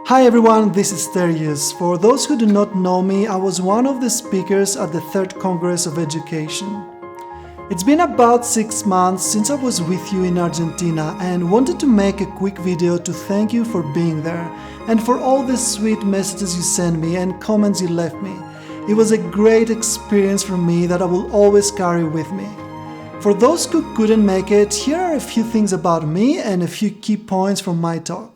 Hi everyone, this is Stergios. For those who do not know me, I was one of the speakers at the Third Congress of Education. It's been about 6 months since I was with you in Argentina and wanted to make a quick video to thank you for being there and for all the sweet messages you sent me and comments you left me. It was a great experience for me that I will always carry with me. For those who couldn't make it, here are a few things about me and a few key points from my talk.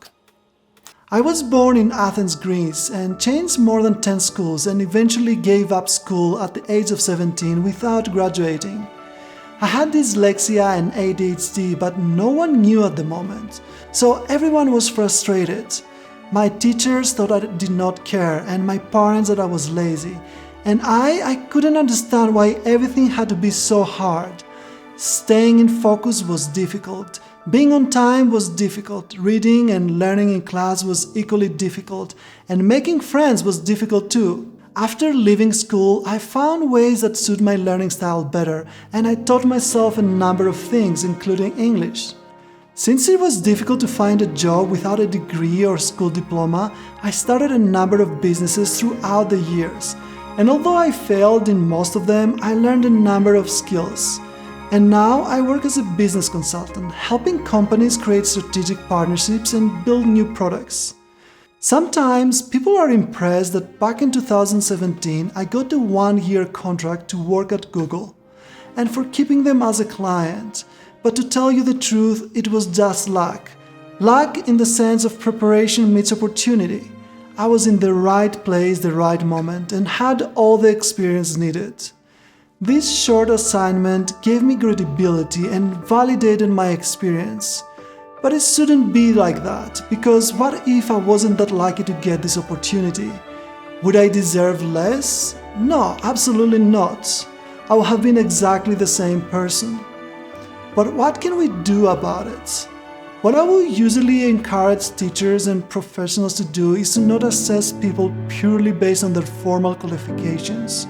I was born in Athens, Greece, and changed more than 10 schools and eventually gave up school at the age of 17 without graduating. I had dyslexia and ADHD, but no one knew at the moment, so everyone was frustrated. My teachers thought I did not care, and my parents that I was lazy, and I couldn't understand why everything had to be so hard. Staying in focus was difficult. Being on time was difficult, reading and learning in class was equally difficult, and making friends was difficult too. After leaving school, I found ways that suit my learning style better, and I taught myself a number of things, including English. Since it was difficult to find a job without a degree or school diploma, I started a number of businesses throughout the years, and although I failed in most of them, I learned a number of skills. And now I work as a business consultant, helping companies create strategic partnerships and build new products. Sometimes people are impressed that back in 2017 I got a 1-year contract to work at Google, and for keeping them as a client. But to tell you the truth, it was just luck. Luck in the sense of preparation meets opportunity. I was in the right place, the right moment, and had all the experience needed. This short assignment gave me credibility and validated my experience. But it shouldn't be like that, because what if I wasn't that lucky to get this opportunity? Would I deserve less? No, absolutely not. I would have been exactly the same person. But what can we do about it? What I will usually encourage teachers and professionals to do is to not assess people purely based on their formal qualifications.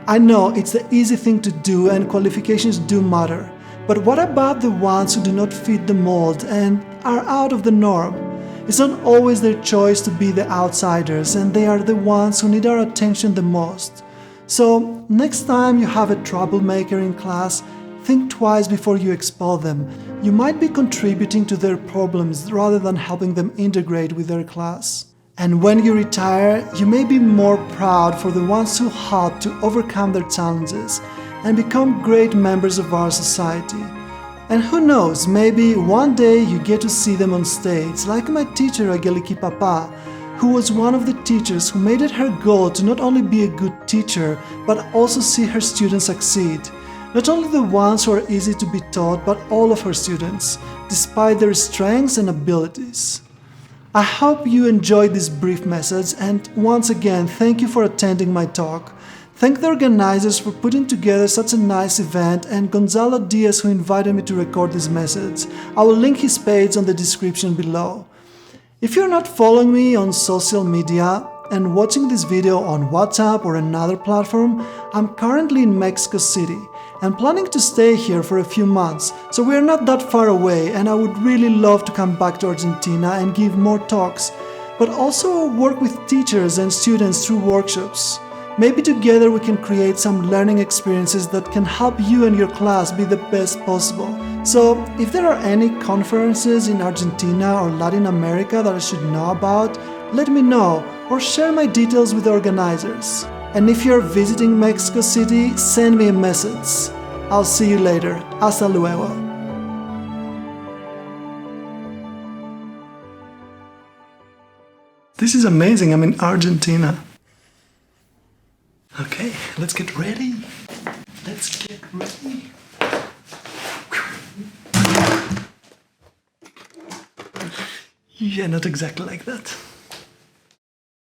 I know it's the easy thing to do and qualifications do matter. But what about the ones who do not fit the mold and are out of the norm? It's not always their choice to be the outsiders, and they are the ones who need our attention the most. So, next time you have a troublemaker in class, think twice before you expel them. You might be contributing to their problems rather than helping them integrate with their class. And when you retire, you may be more proud for the ones who helped to overcome their challenges and become great members of our society. And who knows, maybe one day you get to see them on stage, like my teacher Aggeliki Pappa, who was one of the teachers who made it her goal to not only be a good teacher, but also see her students succeed. Not only the ones who are easy to be taught, but all of her students, despite their strengths and abilities. I hope you enjoyed this brief message, and once again, thank you for attending my talk. Thank the organizers for putting together such a nice event and Gonzalo Díaz who invited me to record this message. I will link his page on the description below. If you're not following me on social media and watching this video on WhatsApp or another platform, I'm currently in Mexico City and planning to stay here for a few months, so we are not that far away, and I would really love to come back to Argentina and give more talks, but also work with teachers and students through workshops. Maybe together we can create some learning experiences that can help you and your class be the best possible. So, if there are any conferences in Argentina or Latin America that I should know about, let me know or share my details with the organizers. And if you're visiting Mexico City, send me a message. I'll see you later. Hasta luego. This is amazing. I'm in Argentina. Okay, let's get ready. Let's get ready. Yeah, not exactly like that.